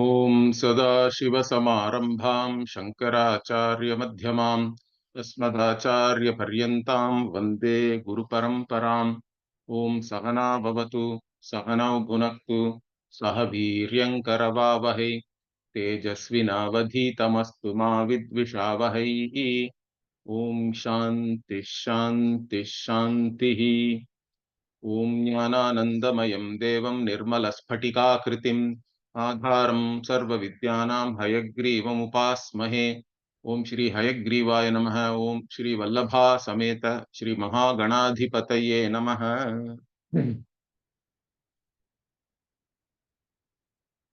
ॐ सदाशिवसमारम्भां शङ्कराचार्यमध्यमाम् अस्मदाचार्यपर्यन्तां वन्दे गुरुपरम्पराम्। ॐ सहना भवतु सहनौ भुनक्तु सह वीर्यङ्करवावहै तेजस्विनावधीतमस्तु मा विद्विषावहैः। ॐ शान्तिः शान्तिः शान्तिः। ॐ ज्ञानानन्दमयं देवं निर्मलस्फटिकाकृतिम् आधारं सर्वविद्यानां हयग्रीवमुपास्महे। ॐ श्री हयग्रीवाय नमः। ॐ श्री वल्लभा समेत श्री महागणाधिपतये नमः।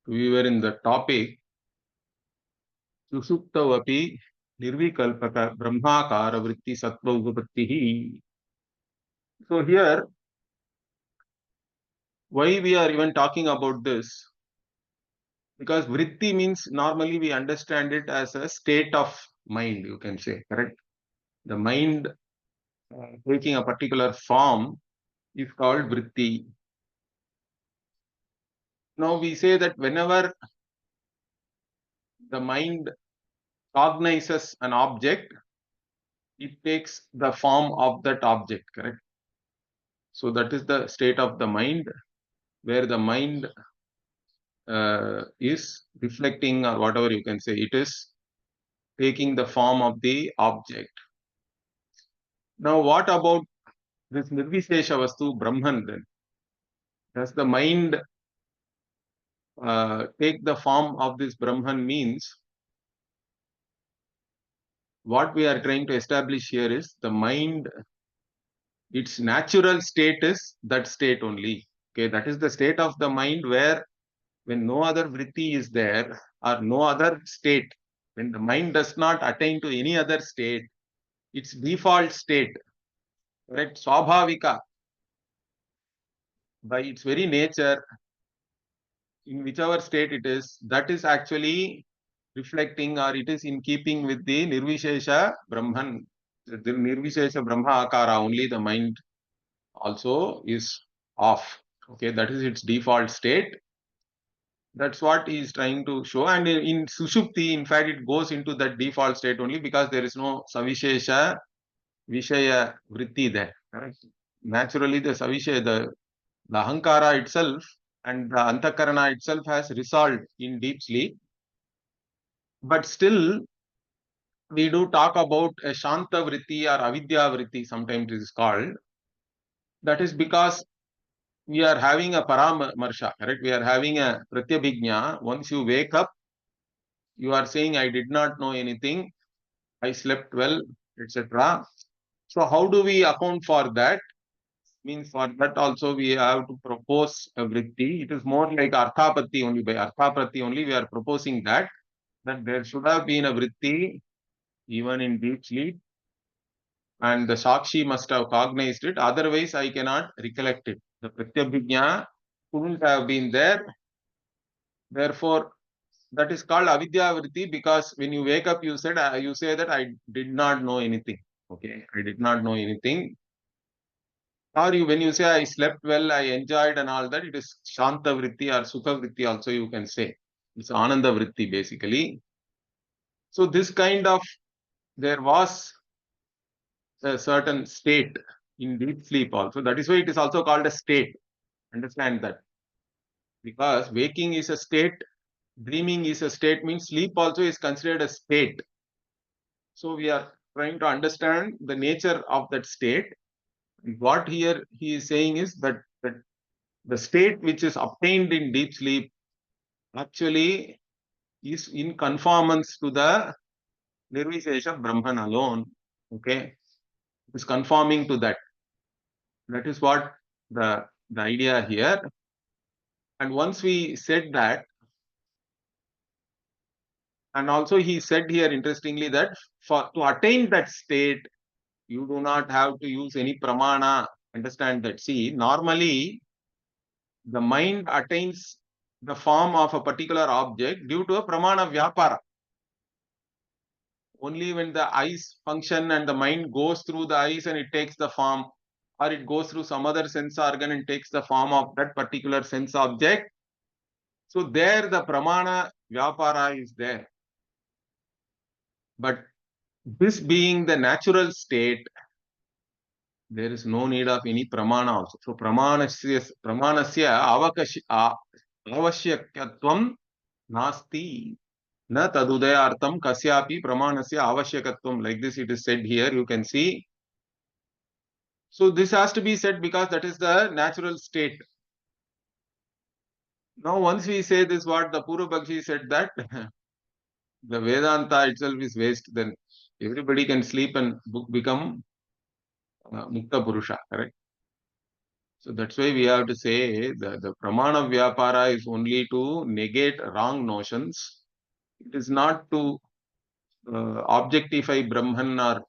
We were in the topic sushuptou-api nirvikalpaka brahmakara vritti sattva upapattihi. So here, why we are even talking about this? Because vritti means normally we understand it as a state of mind, you can say, correct? The mind taking a particular form is called vritti. Now we say that whenever the mind cognizes an object, it takes the form of that object, correct? So that is the state of the mind, where the mind is reflecting, or whatever you can say, it is taking the form of the object. Now what about this nirvishesha vastu Brahman then? Does the mind take the form of this Brahman? Means what we are trying to establish here is the mind, its natural state is that state only. Okay, that is the state of the mind where when no other vritti is there or no other state, when the mind does not attain to any other state, its default state, correct, swabhavika, by its very nature, in whichever state it is, that is actually reflecting, or it is in keeping with the nirvishesha Brahman. The nirvishesha Brahma akara only, the mind also is off. Okay, that is its default state. That's what he is trying to show. And in sushupti, in fact, it goes into that default state only because there is no savishesha vishaya vritti there. Correct? Naturally, the savishaya, the ahankara itself and the antakarana itself has resolved in deep sleep. But still, we do talk about a shanta vritti or avidya vritti, sometimes it is called. That is because we are having a paramarsha, correct? We are having a pratyabhijna. Once you wake up, you are saying, I did not know anything, I slept well, etc. So how do we account for that? Means for that also we have to propose a vritti. It is more like arthapatti only. By arthapatti only we are proposing that there should have been a vritti even in deep sleep, and the Sakshi must have cognized it. Otherwise, I cannot recollect it. The Pratyabhijna couldn't have been there. Therefore, that is called avidya vritti, because when you wake up, you say that I did not know anything. Okay, I did not know anything. Or when you say I slept well, I enjoyed and all that, it is shanta vritti or sukha vritti also you can say. It's ananda vritti basically. So this kind of, there was a certain state in deep sleep also. That is why it is also called a state. Understand that. Because waking is a state, dreaming is a state, means sleep also is considered a state. So we are trying to understand the nature of that state. What here he is saying is that the state which is obtained in deep sleep actually is in conformance to the nirvishesha Brahman alone. Okay, it is conforming to that. That is what the idea here. And once we said that, and also he said here interestingly that to attain that state, you do not have to use any pramana. Understand that. See, normally the mind attains the form of a particular object due to a pramana vyapara. Only when the eyes function and the mind goes through the eyes and it takes the form, or it goes through some other sense organ and takes the form of that particular sense object, So there the pramana vyapara is there. But this being the natural state, there is no need of any pramana also. So pramanasya avashyakatvam nasti na tadudayartam kasyapi pramanasya avashyakatvam. Like this it is said here, you can see. So this has to be said because that is the natural state. Now once we say this, what the Purvapakshi said, that the Vedanta itself is waste, then everybody can sleep and become Mukta Purusha, correct? So that's why we have to say the Pramana Vyapara is only to negate wrong notions. It is not to objectify Brahman, or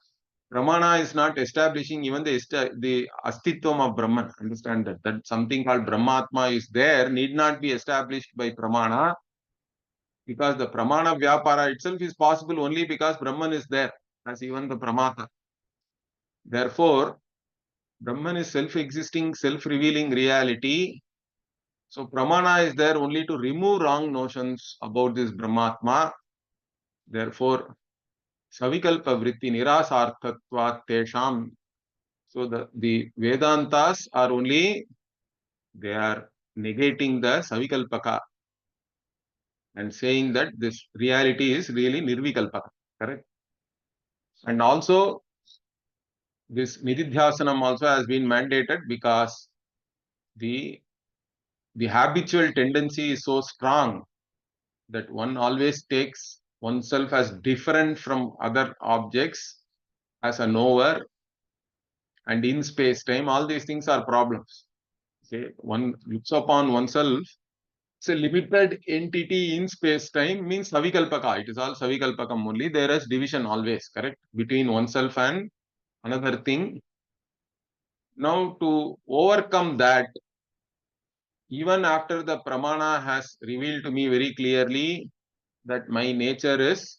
Pramana is not establishing even the Astitvam of Brahman. Understand that. That something called Brahmatma is there, need not be established by Pramana, because the Pramana Vyapara itself is possible only because Brahman is there, as even the Pramata. Therefore, Brahman is self-existing, self-revealing reality. So Pramana is there only to remove wrong notions about this Brahmatma. Therefore, Savikalpa Vritti Nirasarthatvat Tesham. So the Vedantas are only, they are negating the Savikalpaka and saying that this reality is really Nirvikalpaka. Correct? And also, this Nididhyasanam also has been mandated because the habitual tendency is so strong that one always takes oneself as different from other objects, as a knower, and in space time, all these things are problems. Say one looks upon oneself, it's a limited entity in space time, means Savikalpaka. It is all Savikalpakam only. There is division always, correct, between oneself and another thing. Now to overcome that, even after the Pramana has revealed to me very clearly that my nature is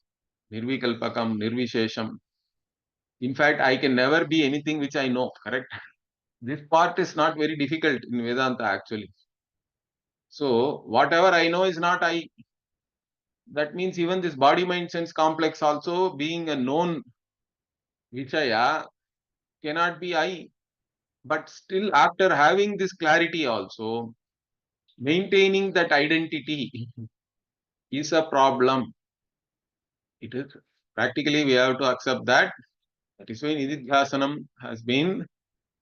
Nirvikalpakam, Nirvishesham. In fact, I can never be anything which I know, correct? This part is not very difficult in Vedanta actually. So, whatever I know is not I. That means even this body, mind, sense complex also being a known Vichaya cannot be I. But still, after having this clarity also, maintaining that identity is a problem. It is practically, we have to accept that. That is why Nididhyasanam has been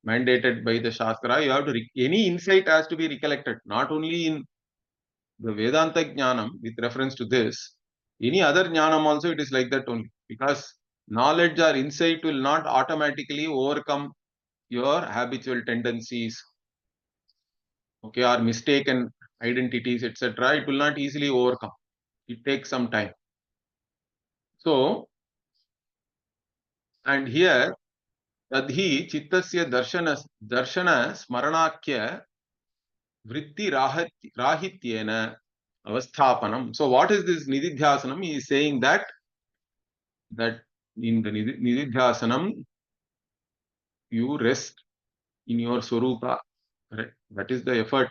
mandated by the Shastra. You have to, any insight has to be recollected, not only in the Vedanta Jnanam with reference to this, any other Jnanam also it is like that only. Because knowledge or insight will not automatically overcome your habitual tendencies, okay, or mistaken identities, etc. It will not easily overcome. It takes some time. So, and here, tadhi chittasya darshana smaranakya vritti rahityena avasthapanam. So what is this nididhyasanam? He is saying that in the nididhyasanam you rest in your swarupa. Right? That is the effort.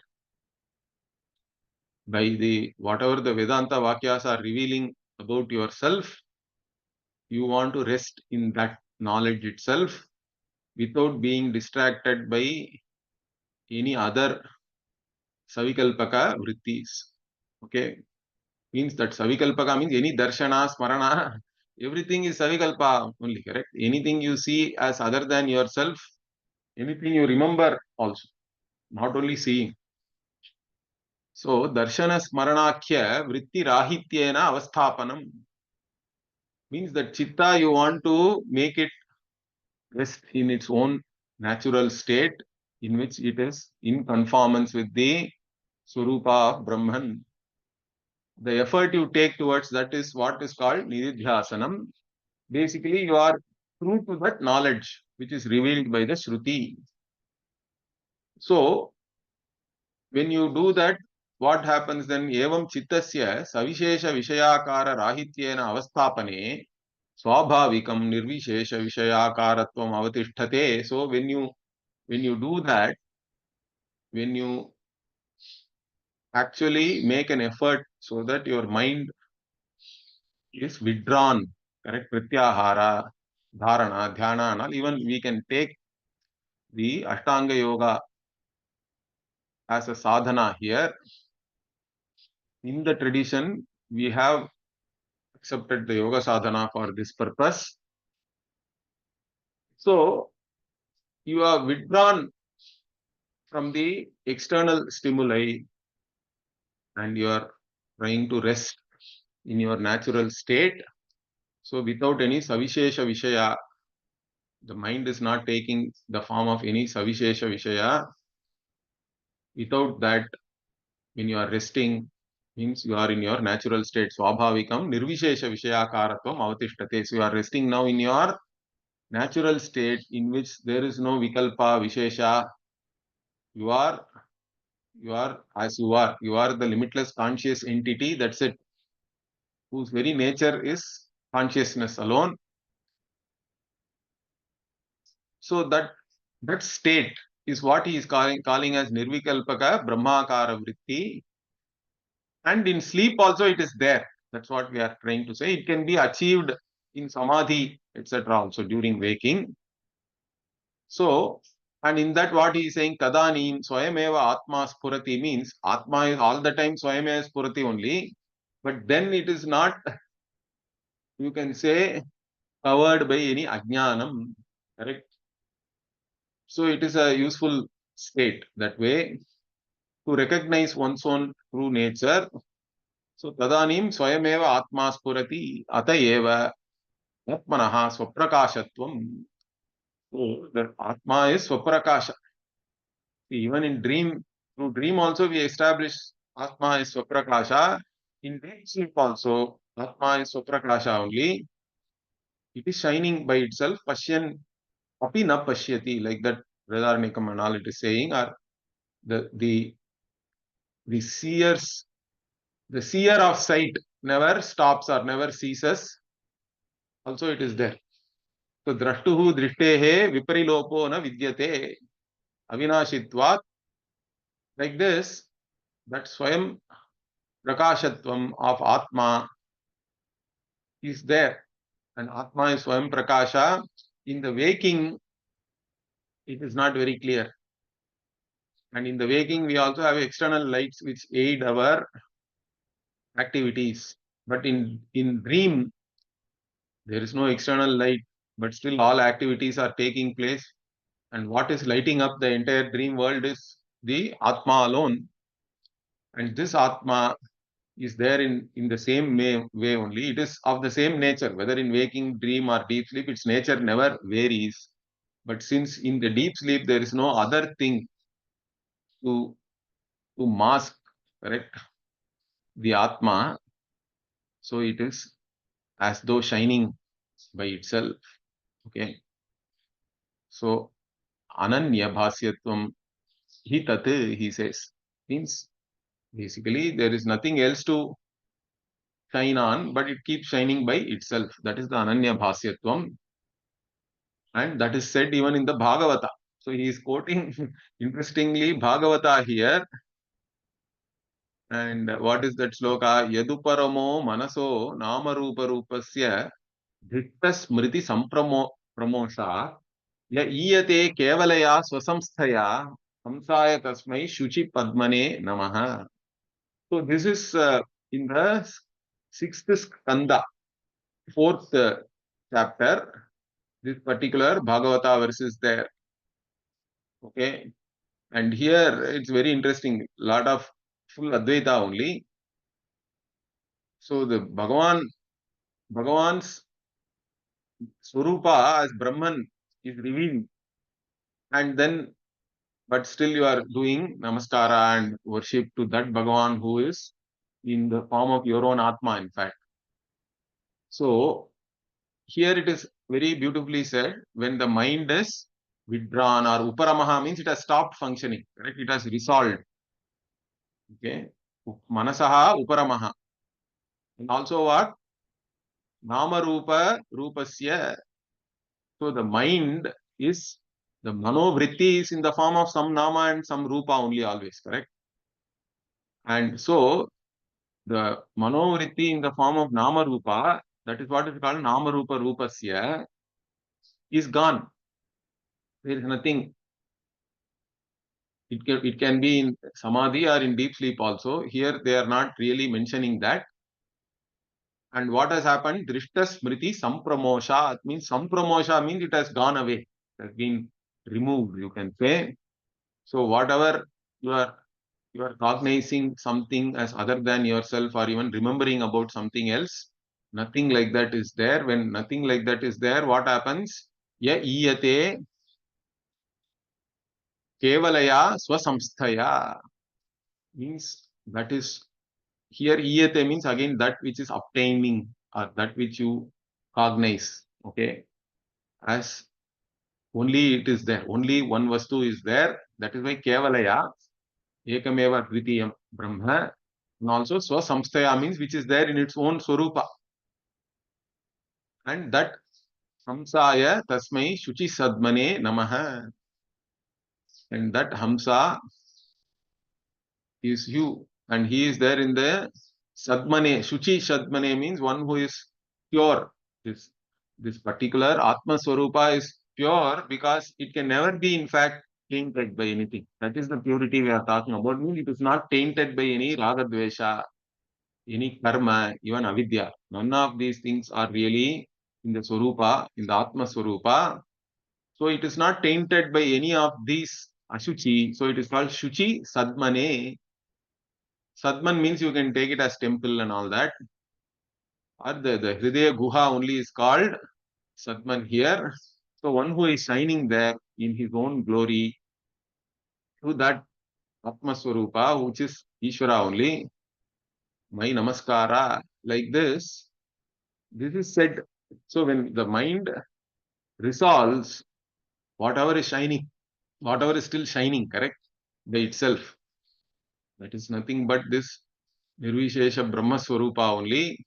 By the whatever the Vedanta Vakyas are revealing about yourself, you want to rest in that knowledge itself without being distracted by any other Savikalpaka vrittis. Okay, means that Savikalpaka means any darshana, smarana, everything is Savikalpa only, correct? Anything you see as other than yourself, anything you remember also, not only seeing. So, darshana smaranakhya vritti rahityena avasthapanam means that chitta you want to make it rest in its own natural state in which it is in conformance with the Swarupa of Brahman. The effort you take towards that is what is called Nididhyasanam. Basically, you are true to that knowledge which is revealed by the Shruti. So, when you do that, what happens then? Evam chittasya savishesha vishayakara rahityena avasthapane swabhavikam nirvishesha vishayakaratvam avatisthate. So, when you do that, when you actually make an effort so that your mind is withdrawn, correct? Pratyahara, dharana, dhyana, and all. Even we can take the Ashtanga Yoga as a sadhana here. In the tradition, we have accepted the yoga sadhana for this purpose. So, you are withdrawn from the external stimuli and you are trying to rest in your natural state. So, without any savishesha vishaya, the mind is not taking the form of any savishesha vishaya. Without that, when you are resting, means you are in your natural state. Swabhavikam nirvishesha vishayakaratvam avatishtate. So, you are resting now in your natural state in which there is no vikalpa, vishesha. You are as you are. You are the limitless conscious entity. That's it. Whose very nature is consciousness alone. So that state is what he is calling as nirvikalpaka brahmakara vritti. And in sleep also it is there. That's what we are trying to say. It can be achieved in samadhi, etc. also during waking. So, and in that what he is saying, tadanim swayameva atma spurati means atma is all the time swayameva spurati only. But then it is not, you can say, covered by any ajnanam. Correct? So it is a useful state that way to recognize one's own true nature. So tadanim swayameva atma spurati atayeva atmanaha swaprakashatvam. So the atma is swaprakasha. Even in dream, through dream also we establish atma is swaprakasha. In dream sleep also atma is swaprakasha only. It is shining by itself. Pashyan api na pashyati, like that Vedarnikam and all it is saying, or the the seers, the seer of sight never stops or never ceases. Also it is there. So drashtuhu drishtehe viparilopo na vidyate avinashitvat. Like this, that swayam prakashatvam of atma is there. And atma is swayam prakasha. In the waking, it is not very clear. And in the waking, we also have external lights which aid our activities. But in dream, there is no external light, but still all activities are taking place. And what is lighting up the entire dream world is the Atma alone. And this Atma is there in the same way only. It is of the same nature, whether in waking, dream, or deep sleep, its nature never varies. But since in the deep sleep, there is no other thing to mask, correct, the Atma, so it is as though shining by itself. Okay. So Ananya Bhasyatvam hi tat, he says, means basically there is nothing else to shine on, but it keeps shining by itself. That is the Ananya Bhasyatvam. And that is said even in the Bhagavata. So he is quoting interestingly Bhagavata here. And what is that sloka? Yaduparamo manaso namarupa rupasya dhitta smriti promosha ya iyate kevalaya swasamsthaya hamsaya tasmai shuchi padmane namaha. So this is in the sixth skanda, fourth chapter. This particular Bhagavata verse is there. Okay. And here it's very interesting. Lot of full Advaita only. So the Bhagavan's Swarupa as Brahman is revealed. And then, but still you are doing Namaskara and worship to that Bhagavan who is in the form of your own Atma, in fact. So here it is very beautifully said, when the mind is withdrawn or Uparamaha means it has stopped functioning, correct? It has resolved. Okay. Manasaha Uparamaha. And also what? Nama Rupa Rupasya. So the mind is, the manovritti is in the form of some Nama and some Rupa only always, correct? And so the manovritti in the form of nama rupa, that is what is called nama rupa rupasya, is gone. There is nothing. It can be in samadhi or in deep sleep also. Here they are not really mentioning that. And what has happened? Drishta smriti sampramosha. It means sampramosha means it has gone away. It has been removed, you can say. So whatever you are you are cognizing something as other than yourself or even remembering about something else, nothing like that is there. When nothing like that is there, what happens? Ya iyate kevalaya swasamsthaya means that is here iyate means again that which is obtaining or that which you cognize. Okay, as only it is there, only one vastu is there. That is why kevalaya ekameva dvitiyam brahma, and also swasamstaya means which is there in its own swarupa. And that hamsaya tasmai shuchi sadmane namaha. And that hamsa is you, and he is there in the sadmane. Shuchi sadmane means one who is pure. This particular atma swarupa is pure because it can never be in fact tainted by anything. That is the purity we are talking about. Means it is not tainted by any raga dvesha, any karma, even avidya. None of these things are really in the swarupa, in the atma swarupa. So it is not tainted by any of these ashuchi. So it is called shuchi sadmane. Sadman means you can take it as temple and all that. Or the Hridaya Guha only is called Sadman here. So one who is shining there in his own glory to that Atma Swarupa, which is Ishvara only, my namaskara, like this is said. So when the mind resolves whatever is shining, whatever is still shining, correct, by itself, that is nothing but this Nirvishesha Brahma Swarupa only.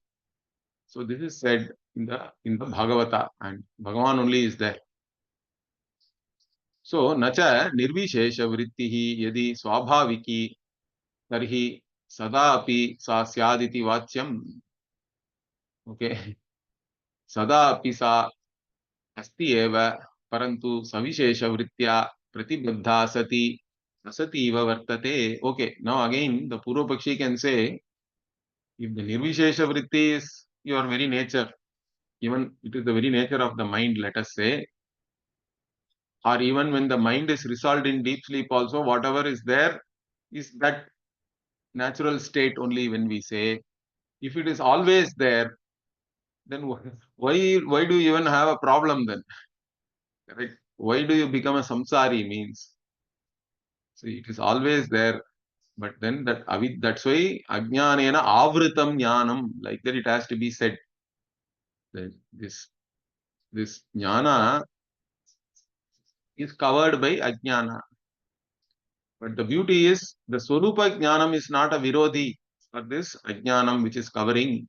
So this is said in the Bhagavata, and Bhagavan only is there. So nacha nirvishesha vrittihi yadi swabhaviki tarhi sada api sa syaditi vachyam. Okay, sada api sa asti eva parantu savishesha vritya pratibaddha sati asati eva vartate. Okay, now again the Purva Pakshi can say if the nirvishesha vritti is your very nature, even it is the very nature of the mind, let us say, or even when the mind is resolved in deep sleep also, whatever is there is that natural state only. When we say if it is always there, then why do you even have a problem then, right? Why do you become a samsari? Means so it is always there, but then that's why ajnanena avritam jnanam, like that it has to be said that this jnana is covered by ajnana. But the beauty is the Swarupa Jnanam is not a Virodhi for this Ajnanam which is covering.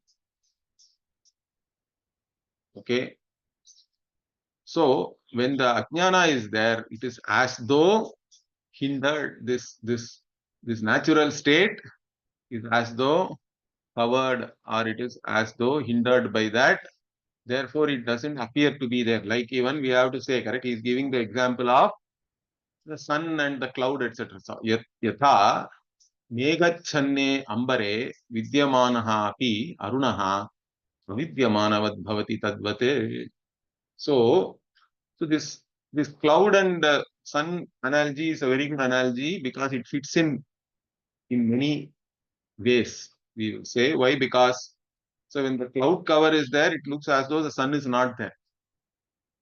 Okay. So when the Ajnana is there, it is as though hindered. This natural state is as though covered, or it is as though hindered by that. Therefore, it doesn't appear to be there. Like even we have to say, correct? He is giving the example of the sun and the cloud, etc. So, yatha मेघच्छन्ने अम्बरे विद्यमानः अपि अरुणः अविद्यमानवद् भवति तद्वत्. So, so this cloud and sun analogy is a very good analogy because it fits in many ways. We will say why, because so when the cloud cover is there, it looks as though the sun is not there,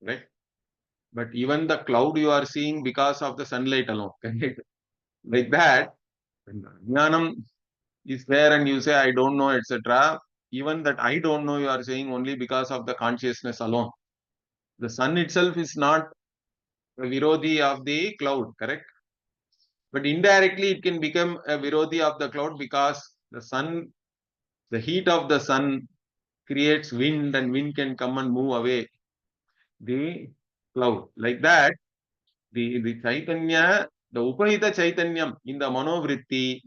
right? But even the cloud you are seeing because of the sunlight alone, correct? Like that, when the jnanam is there and you say I don't know, etc., even that I don't know you are saying only because of the consciousness alone. The sun itself is not a virodhi of the cloud, correct? But indirectly it can become a virodhi of the cloud because the sun, the heat of the sun creates wind, and wind can come and move away the cloud. Like that, the chaitanya, the upahita chaitanyam in the manovritti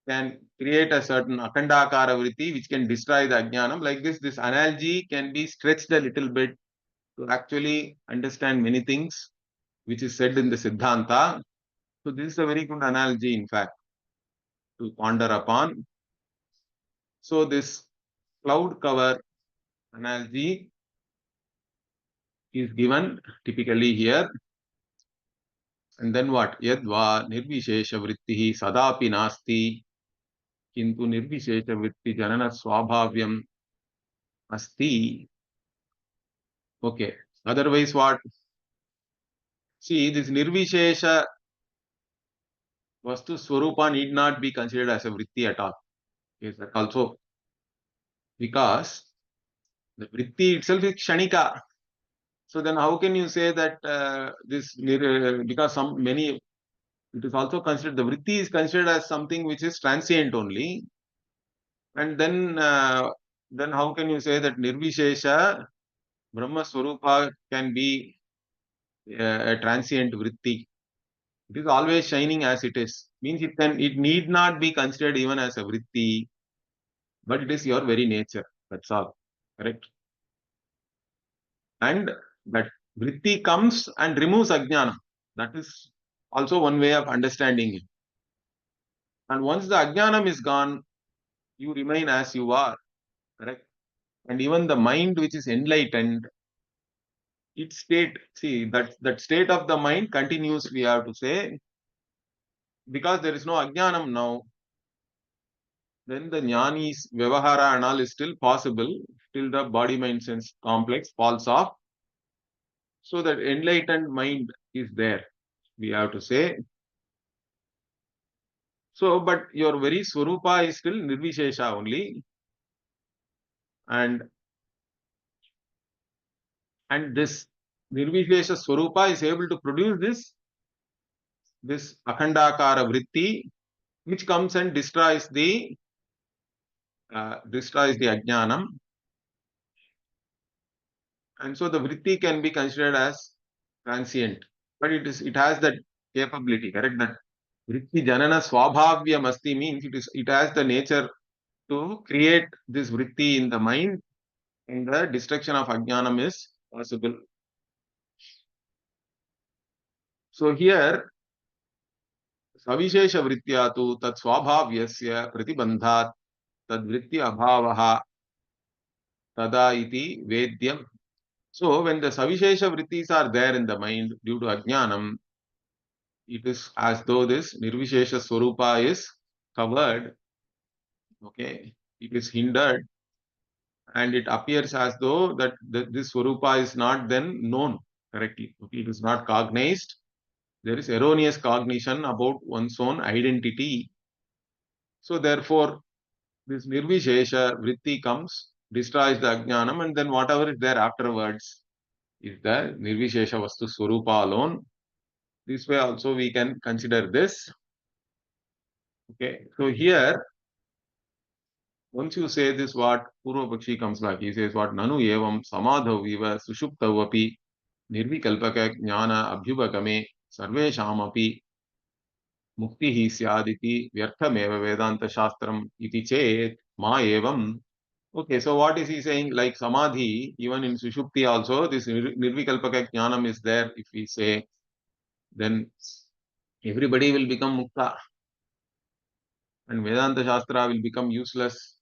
can create a certain akandakara vritti which can destroy the ajnanam. Like this analogy can be stretched a little bit to actually understand many things which is said in the Siddhanta. So this is a very good analogy, in fact, to ponder upon. So this cloud cover analogy is given typically here. And then what? Yadva nirvishesha vrittihi sadapi nasti kintu nirvishesha vritti janana swabhavyam asti. Okay. Otherwise what? See, this nirvishesha vastu swarupa need not be considered as a vritti at all. Yes, that also because the vritti itself is kshanika. So then how can you say that because many it is also considered, the vritti is considered as something which is transient only. And then how can you say that nirvishesha Brahma Swarupa can be a transient vritti? It is always shining as it is. Means it need not be considered even as a vritti, but it is your very nature. That's all. Correct? And that vritti comes and removes ajnana. That is also one way of understanding it. And once the ajnanam is gone, you remain as you are. Correct? And even the mind which is enlightened, its state, see, that state of the mind continues, we have to say, because there is no ajnanam now, then the jnani's vyavahara and all is still possible till the body mind sense complex falls off. So that enlightened mind is there, we have to say. So, but your very swarupa is still nirvishesha only, and this nirvishesha swarupa is able to produce this akhandakara vritti, which comes and destroys the ajnanam. And so the vritti can be considered as transient, but it has that capability, correct? That vritti janana swabhavyam asti means it has the nature to create this vritti in the mind, and the destruction of ajnanam is possible. So here savishesha vrittya tu tat swabhavyasya pratibandhat tad vritti abhavaha tada iti vedyam. So when the savishesha vrittis are there in the mind due to ajnanam, it is as though this nirvishesha swarupa is covered, okay, it is hindered, and it appears as though that this swarupa is not then known correctly, okay, it is not cognized. There is erroneous cognition about one's own identity. So therefore this nirvishesha vritti comes, destroys the ajnanam, and then whatever is there afterwards is the nirvishesha vastu swarupa alone. This way also we can consider this. Okay, so here once you say this, what Purvapakshi comes back, he says what Nanu evam samadhau viva sushuptou-api nirvikalpaka jnana abhyupagame sarveshamapi muktihi syaditi vyarthameva vedanta shastram iti chet ma evam. Okay, so what is he saying? Like samadhi, even in sushupti also, this nirvikalpaka jnanam is there. If we say, then everybody will become mukta, and Vedanta Shastra will become useless.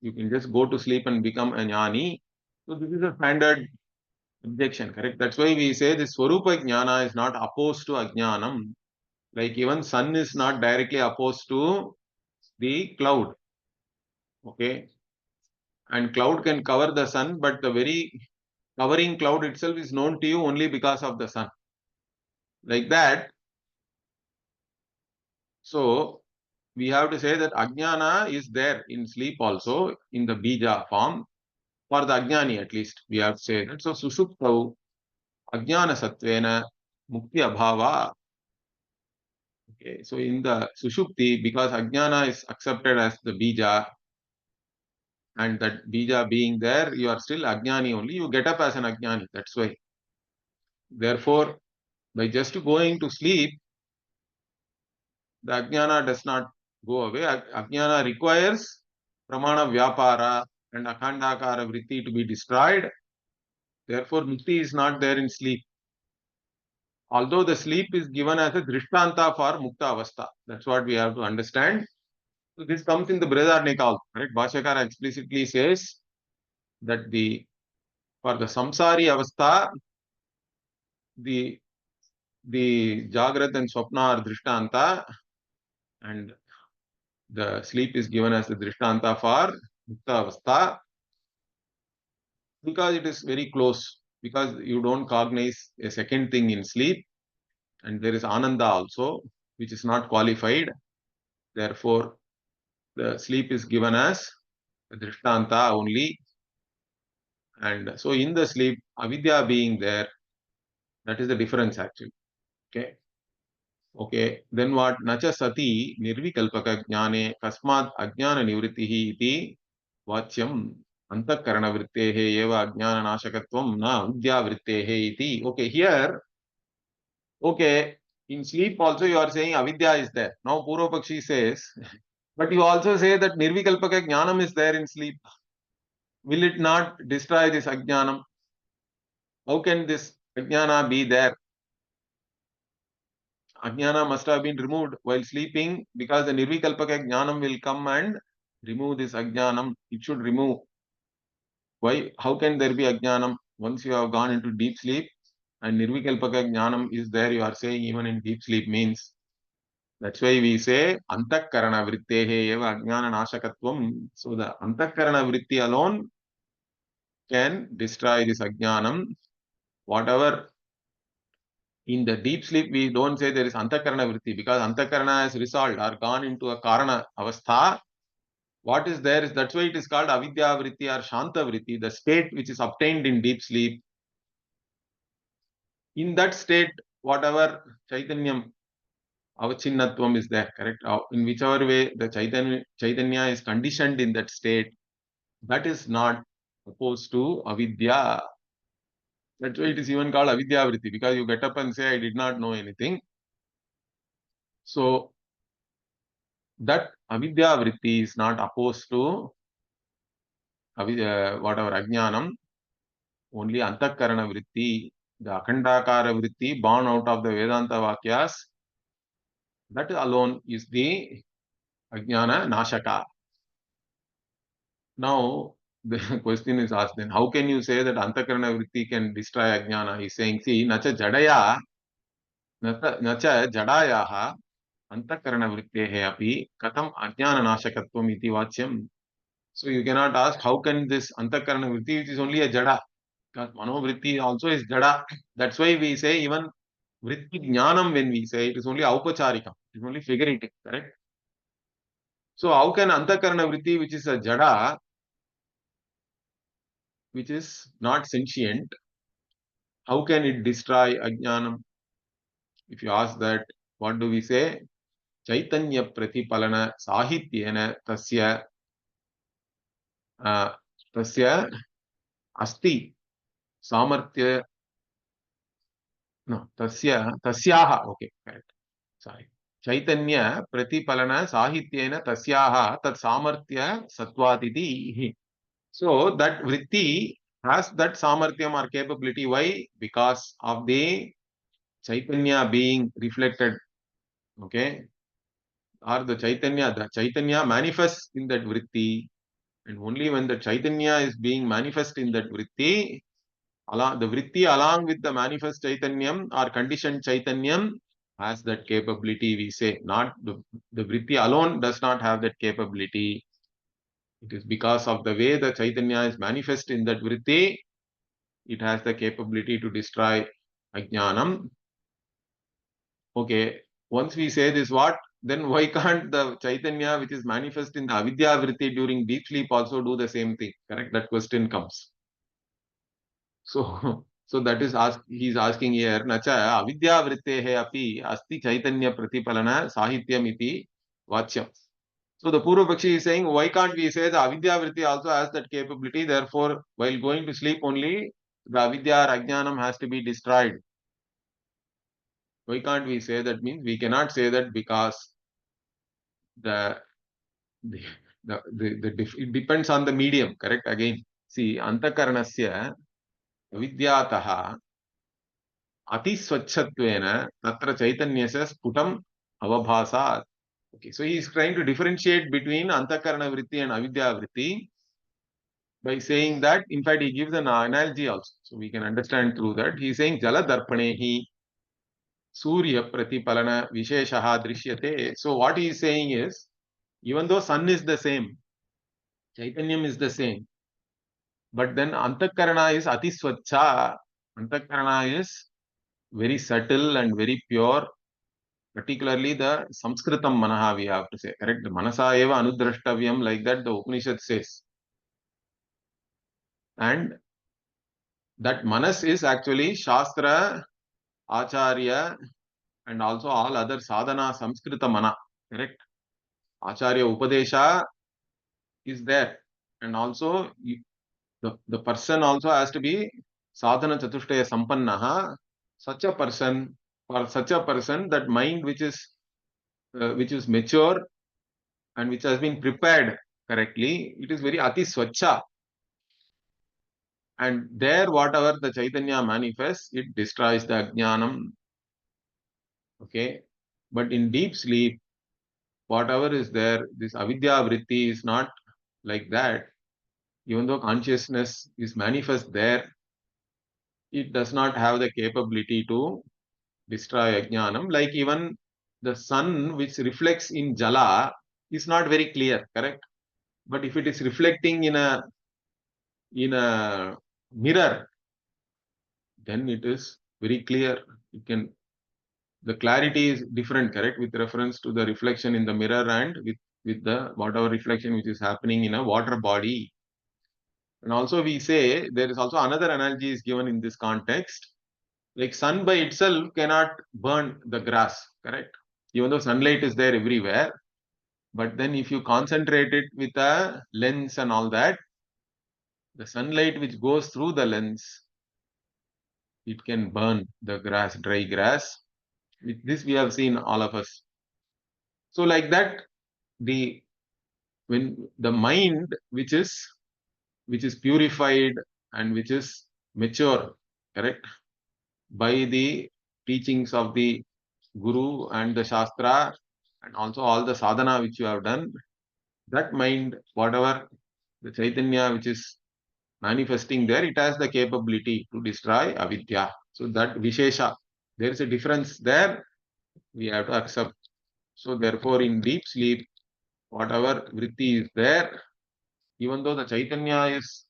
You can just go to sleep and become a jnani. So this is a standard objection, correct? That's why we say this Swarupa Jnana is not opposed to Ajnanam. Like even sun is not directly opposed to the cloud. Okay. And cloud can cover the sun, but the very covering cloud itself is known to you only because of the sun. Like that. So we have to say that Ajnana is there in sleep also in the Bija form. For the Ajnani at least, we have to say that. So Sushuptau Ajnana Satvena Mukti Abhava. Okay, so in the Sushupti, because Ajnana is accepted as the Bija, and that Bija being there, you are still Ajnani only, you get up as an Ajnani, that's why. Therefore, by just going to sleep, the Ajnana does not go away. Ajnana requires pramana vyapara and akhandakara vritti to be destroyed. Therefore, mukti is not there in sleep. Although the sleep is given as a drishtanta for mukta avastha. That's what we have to understand. So this comes in the Brihadaranyaka also, correct? Bhashyakara explicitly says that for the samsari avastha, the Jagrat and Swapna are Drishtanta, and the sleep is given as the Drishtanta for Mukta Avastha, because it is very close, because you don't cognize a second thing in sleep, and there is Ananda also, which is not qualified. Therefore, the sleep is given as Drishtanta only. And so in the sleep, Avidya being there, that is the difference actually. Okay. Okay, then what? Nacha sati nirvikalpaka jnane kasmat ajnana nivritihi iti vachyam antakarana vrittehe eva ajnana nashakatvam na vidya vrittehe iti. Okay, here, okay, in sleep also you are saying avidya is there. Now Purva Pakshi says, but you also say that nirvikalpaka jnanam is there in sleep. Will it not destroy this ajnanam? How can this ajnana be there? Ajnana must have been removed while sleeping, because the nirvikalpaka jnanam will come and remove this ajnanam. It should remove. Why? How can there be ajnanam once you have gone into deep sleep and nirvikalpaka jnanam is there? You are saying even in deep sleep means. That's why we say antakarana vrittehe eva ajnana nashakatvam. So the antakarana vritti alone can destroy this ajnanam. Whatever in the deep sleep, we don't say there is antakarana vritti, because antakarana has resolved or gone into a karana avastha. What is there is, that's why it is called avidya vritti or shanta vritti, the state which is obtained in deep sleep. In that state, whatever chaitanyam, avachinnatvam is there, correct? In whichever way the chaitanya is conditioned in that state, that is not opposed to avidya. That's why it is even called avidya vritti, because you get up and say, I did not know anything. So that avidya vritti is not opposed to whatever ajnanam, only antakarana vritti, the akhandakara vritti born out of the Vedanta Vakyas, that alone is the ajnana nashaka. Now, the question is asked then, how can you say that antakarana vritti can destroy ajnana? He is saying, see, nacha jadaya, nacha jadayaha antakarana vrittehe api katam ajnana nashakatvam iti vachyam. So you cannot ask, how can this antakarana vritti, which is only a jada, because manovritti also is jada. That's why we say even vritti jnanam, when we say, it is only aupacharika, it is only figurative, correct? So how can antakarana vritti, which is a jada, which is not sentient, how can it destroy ajnanam? If you ask that, what do we say? Chaitanya pratipalana sahityena tasya asti samarthya, no, tasyaha, okay, correct. Sorry. Chaitanya pratipalana sahityena tasyaha tat samarthya satvatiti. So that vritti has that samarthyam or capability. Why? Because of the Chaitanya being reflected, okay, or the Chaitanya manifests in that vritti, and only when the Chaitanya is being manifest in that vritti, the vritti along with the manifest Chaitanyam or conditioned Chaitanyam has that capability, we say. Not the vritti alone does not have that capability. It is because of the way the Chaitanya is manifest in that vritti, it has the capability to destroy ajnanam. Okay, once we say this, what? Then why can't the Chaitanya which is manifest in the avidya vritti during deep sleep also do the same thing? Correct? That question comes. So, so that is he is asking here, Nacha avidya vrittehe api asti Chaitanya pratipalana sahityam iti vachyam. So the Purva Pakshi is saying, why can't we say the avidya vritti also has that capability? Therefore, while going to sleep only, the avidya or ajnanam has to be destroyed. Why can't we say that? Means we cannot say that, because the, the, it depends on the medium, correct? Again, see, antakaranasya vidyataha atisvachhattvena tatra chaitanyasya sputam avabhasat. Okay, so he is trying to differentiate between antakarana vritti and avidya vritti by saying that, in fact, he gives an analogy also. So we can understand through that. He is saying Jala Darpanehi Surya Pratipalana Visheshaha Drishyate. So what he is saying is, even though sun is the same, Chaitanyam is the same, but then Antakarana is Atiswacha. Antakarana is very subtle and very pure, particularly the Samskritam Manaha, we have to say, correct? The Manasa eva anudrashtavyam, like that the Upanishad says. And that Manas is actually Shastra, Acharya, and also all other sadhana Samskrita Mana, correct? Acharya Upadesha is there. And also the person also has to be sadhana chatushtaya sampannaha. Such a person, for such a person, that mind which is mature and which has been prepared correctly, it is very ati swacha. And there, whatever the Chaitanya manifests, it destroys the ajnanam. Okay. But in deep sleep, whatever is there, this avidya vritti is not like that. Even though consciousness is manifest there, it does not have the capability to destroy ajnanam. Like even the sun which reflects in jala is not very clear, correct? But if it is reflecting in a mirror, then it is very clear. It can, the clarity is different, correct, with reference to the reflection in the mirror and with the whatever reflection which is happening in a water body. And also we say there is also another analogy is given in this context. Like sun by itself cannot burn the grass, correct? Even though sunlight is there everywhere, but then if you concentrate it with a lens and all that, the sunlight which goes through the lens, it can burn the grass, dry grass. With this we have seen all of us. So like that, the when the mind which is purified and which is mature, correct, by the teachings of the Guru and the Shastra and also all the sadhana which you have done, that mind, whatever the Chaitanya which is manifesting there, it has the capability to destroy avidya. So that Vishesha, there is a difference there, we have to accept. So therefore in deep sleep, whatever vritti is there, even though the Chaitanya is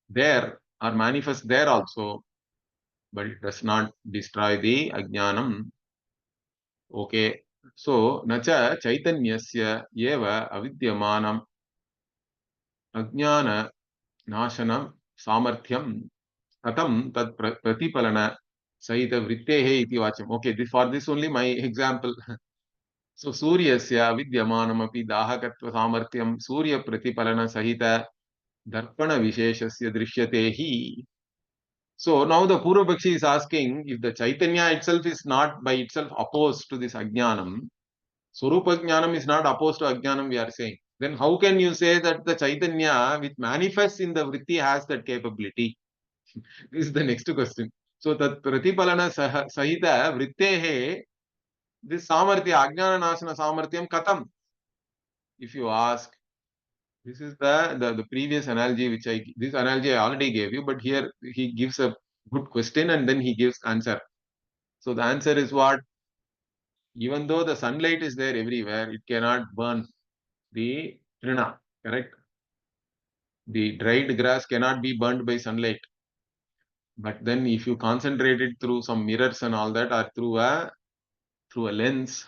there or manifest there also, but it does not destroy the ajnanam. Okay. So, nacha chaitanyasya eva avidyamanam ajnana nashanam samarthyam katam tad pratipalana sahita vrittehe iti vacham. Okay, for this only my example. So, suryasya avidyamanam api dahakatva samarthyam surya pratipalana sahita darpana visheshasya drishyate. So now the Purvapakshi is asking, if the Chaitanya itself is not by itself opposed to this Ajnanam, Swarupa Jnanam is not opposed to Ajnanam, we are saying. Then how can you say that the Chaitanya which manifests in the Vritti has that capability? This is the next question. So that Pratipalana Sahita Vrittehe, this Samarthya, Ajnana Nasana Samarthyam Katam. If you ask, this is the previous analogy which this analogy I already gave you, but here he gives a good question and then he gives answer. So the answer is what? Even though the sunlight is there everywhere, it cannot burn the trina, correct? The dried grass cannot be burned by sunlight. But then if you concentrate it through some mirrors and all that, or through a lens,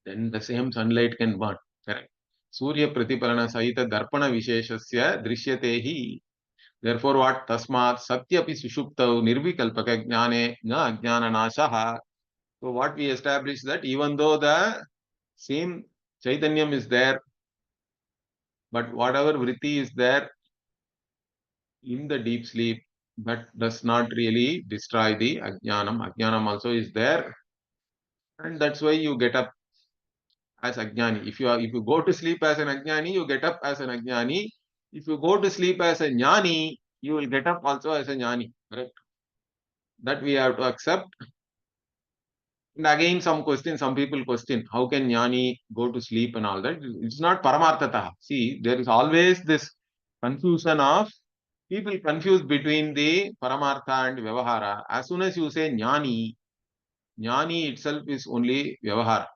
then the same sunlight can burn, correct? Surya Pratipalana Sahita Darpana Visheshasya Drishyate. Therefore, what? Tasmat Satyapi Sushuptau Nirvikalpaka Jnane Na Ajnana Nashaha. So what we established that even though the same Chaitanyam is there, but whatever vritti is there in the deep sleep, that does not really destroy the ajnanam. Ajnanam also is there, and that's why you get up as ajnani. If you go to sleep as an ajnani, you get up as an ajnani. If you go to sleep as a jnani, you will get up also as a jnani. Correct? That we have to accept. And again, some people question, how can jnani go to sleep and all that? It's not paramarthata. See, there is always this confusion of people confuse between the paramartha and vyavahara. As soon as you say jnani, jnani itself is only vyavahara.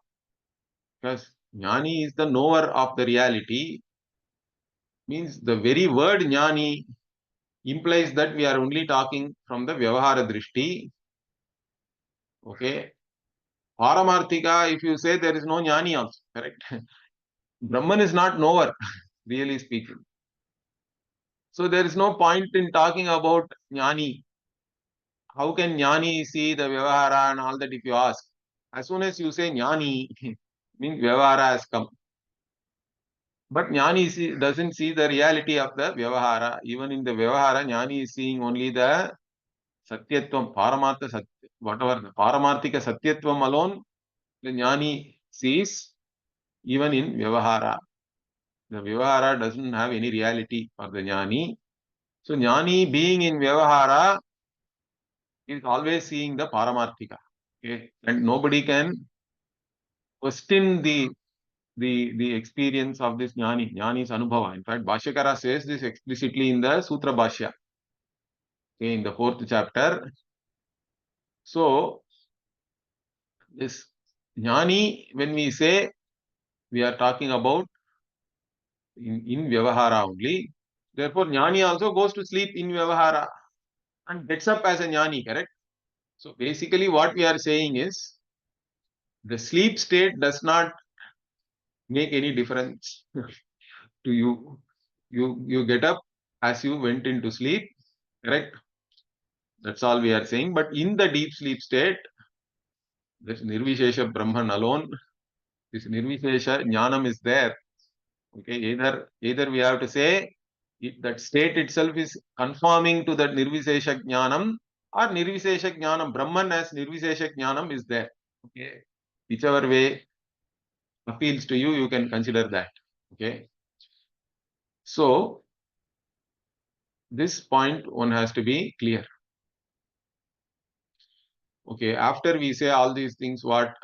Because jnani is the knower of the reality, means the very word jnani implies that we are only talking from the vyavahara drishti. Okay. Paramarthika, if you say there is no jnani also, correct? Brahman is not knower, really speaking. So there is no point in talking about jnani. How can jnani see the vyavahara and all that if you ask? As soon as you say jnani, means vyavahara has come. But jnani doesn't see the reality of the vyavahara. Even in the vyavahara, jnani is seeing only the satyatvam, paramartha satya, whatever, the paramarthika satyatvam alone, the jnani sees even in vyavahara. The vyavahara doesn't have any reality for the jnani. So jnani being in vyavahara is always seeing the paramarthika. Okay? And nobody can question the experience of this jnani. Jnani is anubhava. In fact, Bhashyakara says this explicitly in the Sutra Bhashya, okay, in the 4th chapter. So, this jnani, when we say, we are talking about in vyavahara only. Therefore, jnani also goes to sleep in vyavahara and gets up as a jnani, correct? So, basically what we are saying is, the sleep state does not make any difference to you. You get up as you went into sleep, correct? That's all we are saying. But in the deep sleep state, this Nirvishesha Brahman alone, this Nirvishesha Jnanam is there. Okay, either we have to say that state itself is conforming to that Nirvishesha Jnanam, or Nirvishesha Jnanam, Brahman as Nirvishesha Jnanam is there. Okay, whichever way appeals to you, you can consider that. Okay, so this point one has to be clear. Okay, after we say all these things, what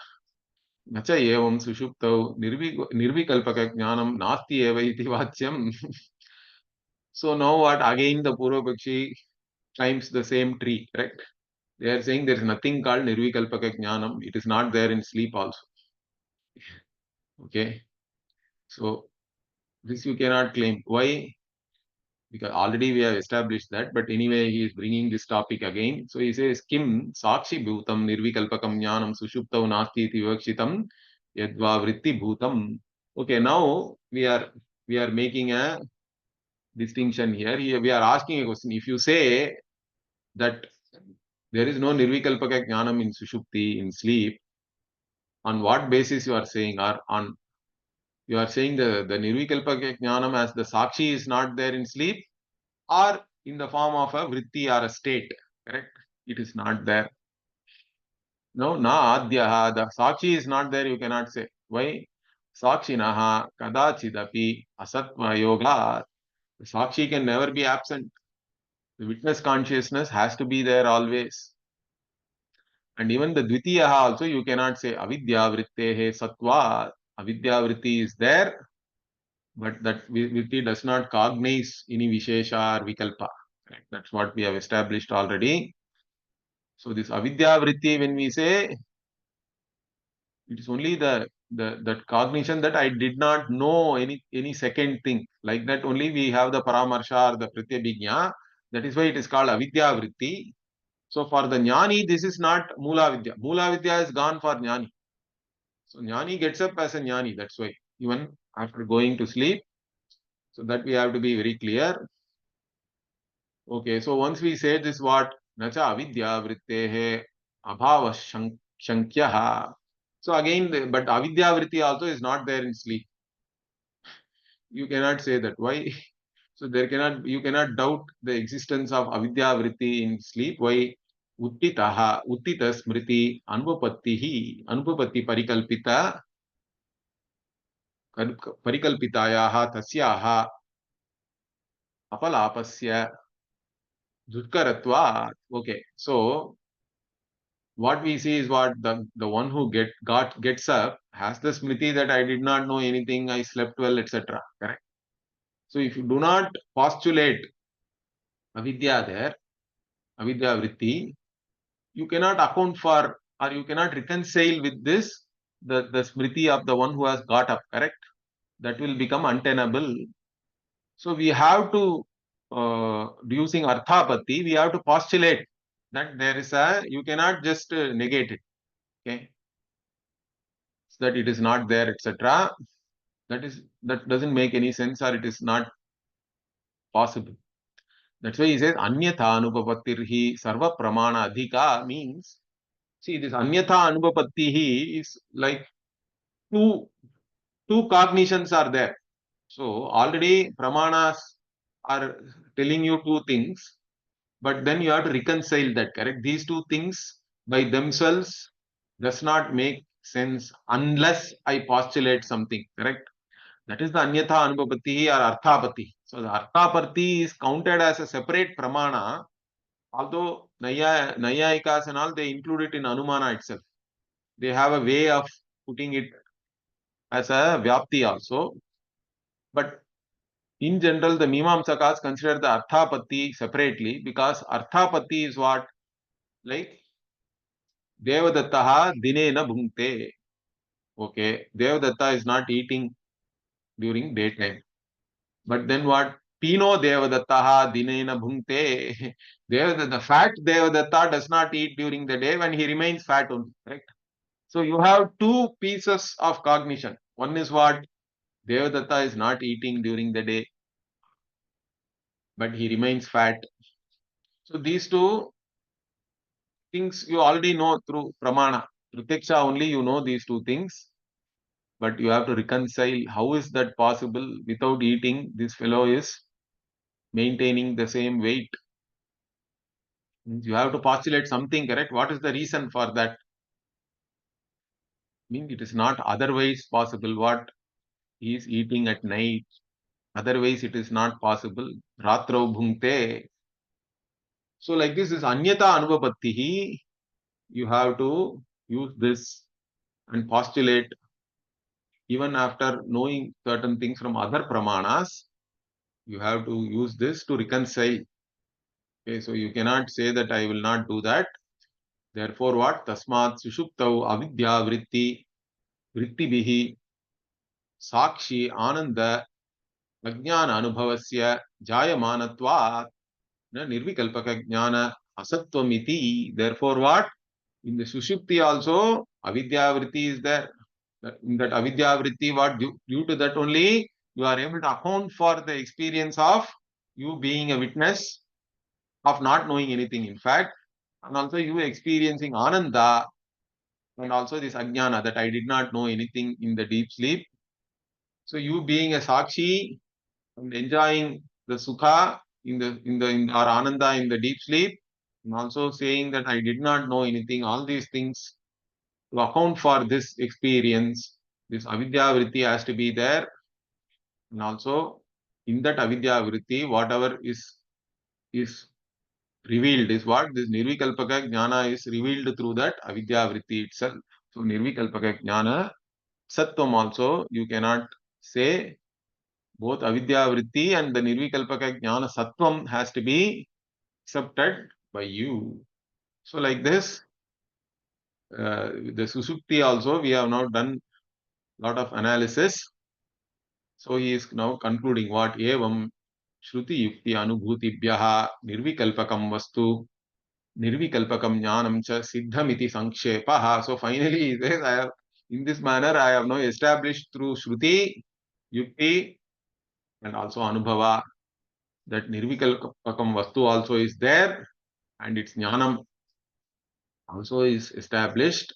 न च एवं सुषुप्तौ निर्विकल्पकज्ञानं नास्ति एव इति वाच्यम्. So now what? Again the Purvapakshi climbs the same tree, correct? They are saying there is nothing called nirvikalpaka jnanam. It is not there in sleep also. Okay. So this you cannot claim. Why? Because already we have established that, but anyway he is bringing this topic again. So he says, Kim sakshi bhutam nirvikalpakam jnanam sushuptau nasti iti vivakshitam yadva vritti bhutam. Okay, now we are making a distinction here. Here we are asking a question. If you say that there is no nirvikalpaka jnanam in sushupti, in sleep, on what basis you are saying? Or on you are saying the nirvikalpaka jnanam as the sakshi is not there in sleep, or in the form of a vritti or a state, correct? It is not there. No, na adyaha, the sakshi is not there, you cannot say. Why? Sakshinaha kadachidapi asatva yoga. The sakshi can never be absent. The witness consciousness has to be there always. And even the dvitiyaha also you cannot say avidya vrittehe satva. Avidya vritti is there, but that vritti does not cognize any vishesha or vikalpa. Right? That's what we have established already. So this avidya vritti, when we say, it is only that cognition that I did not know any second thing. Like that only we have the paramarsha or the pratyabhijna. That is why it is called avidya vritti. So for the jnani, this is not mula vidya. Mula vidya is gone for jnani. So jnani gets up as a jnani. That's why even after going to sleep. So that we have to be very clear. Okay, so once we say this, what? Nacha avidya vrittehe abhava shankyaha. So again, but avidya vritti also is not there in sleep. You cannot say that. Why? So you cannot doubt the existence of avidya vritti in sleep. Why? Uttita smriti anupatti parikalpita परिकल्पितायाः तस्याः अपलापस्य दुष्करत्वात्. Okay, so what we see is what the one who gets up has the smriti that I did not know anything, I slept well, etc. Correct. So if you do not postulate avidya there, avidya vritti, you cannot account for or you cannot reconcile with this the smriti of the one who has got up. Correct. That will become untenable. So we have to using arthapatti, we have to postulate that there is you cannot just negate it. Okay, so that it is not there, etc. That doesn't make any sense or it is not possible. That's why he says anyatha anupapattirhi sarva pramana adhika means, see, this anyatha anupapattihi is like two cognitions are there. So already pramanas are telling you two things, but then you have to reconcile that. Correct. These two things by themselves does not make sense unless I postulate something. Correct. That is the anyatha anupapatti or arthapatti. So the arthapatti is counted as a separate pramana, although Nayayikas and all, they include it in Anumana itself. They have a way of putting it as a Vyapti also. But in general, the Mimamsakas consider the arthapatti separately because arthapatti is what? Like Devadattaha dinena bhunkte. Okay, Devadatta is not eating during daytime. But then what? Pino Devadattaha dinena bhunkte. The fat Devadatta does not eat during the day when he remains fat only. Correct? So you have two pieces of cognition. One is what? Devadatta is not eating during the day, but he remains fat. So these two things you already know through pramana. Pratyaksha only you know these two things, but you have to reconcile how is that possible without eating. This fellow is maintaining the same weight. You have to postulate something, correct? What is the reason for that? I mean, it is not otherwise possible. What he is eating at night, otherwise it is not possible. Ratrau bhunkte. So like this is anyata anubhapattihi. You have to use this and postulate even after knowing certain things from other pramanas. You have to use this to reconcile. Okay, so you cannot say that I will not do that. Therefore, what? Tasmat sushuptau avidya vritti bihi sakshi ananda ajnana anubhavasya jayamanatvat na nirvikalpaka jnana asattvamiti. Therefore, what? In the sushupti also, avidya vritti is there. In that avidya vritti, what? Due to that only, you are able to account for the experience of you being a witness of not knowing anything, in fact, and also you experiencing ananda and also this ajnana that I did not know anything in the deep sleep. So you being a sakshi and enjoying the sukha in or ananda in the deep sleep, and also saying that I did not know anything, all these things to account for this experience, this avidya vritti has to be there, and also in that avidya vritti, whatever is revealed is what? This nirvikalpaka jnana is revealed through that avidya vritti itself. So nirvikalpaka jnana sattvam also you cannot say. Both avidya vritti and the nirvikalpaka jnana sattvam has to be accepted by you. So like this, the susupti also we have now done lot of analysis. So he is now concluding what? Evam shruti yukti anubhutibhyaha nirvikalpakam vastu nirvikalpakam jnanam cha siddhamiti sankshepaha. So finally he says, in this manner I have now established through shruti, yukti and also anubhava that nirvikalpakam vastu also is there and its jnanam also is established,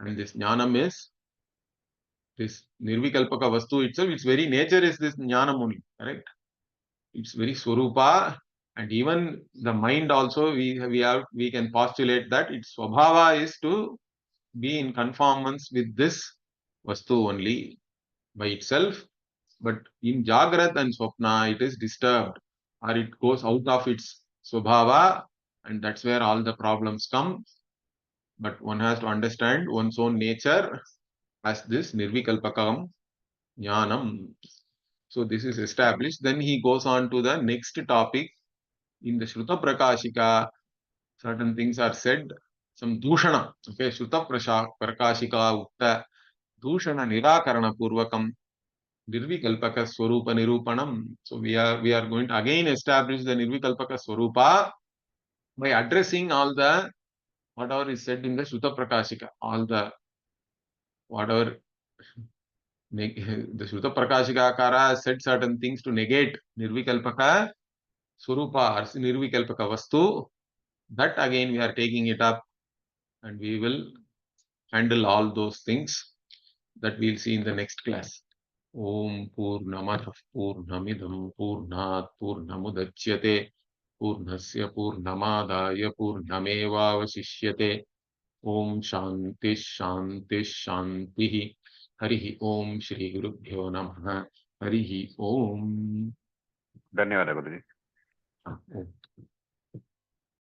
and this jnanam is this nirvikalpaka vastu itself, its very nature is this jnanam only, correct? Its very swarupa, and even the mind also we can postulate that its swabhava is to be in conformance with this vastu only. by itself, but in Jagrat and Swapna, it is disturbed or it goes out of its Swabhava, and that's where all the problems come. But one has to understand one's own nature as this Nirvikalpakam Jnanam. So this is established. Then he goes on to the next topic. In the Shruta Prakashika, certain things are said. Some Dushana. Okay, Shruta Prakashika Ukta Dushana Nirakarana Purvakam Nirvikalpaka Swarupa Nirupanam. So we are going to again establish the Nirvikalpaka Swarupa by addressing all the whatever is said in the Shruta Prakashika, all the whatever the Shruta Prakashikakara said certain things to negate Nirvikalpaka Swarupa or Nirvikalpaka Vastu. That again we are taking it up and we will handle all those things that we'll see in the next class. Om Purnamadaః Purnamidam Purnat Purnamudachyate Purnasya Purnamadaya Purnamevavasishyate. Om Shanti Shanti Shanti. Harihi Om Shri Gurubhyo Namaha. Harihi Om. धन्यवाद गुरुजी. Om.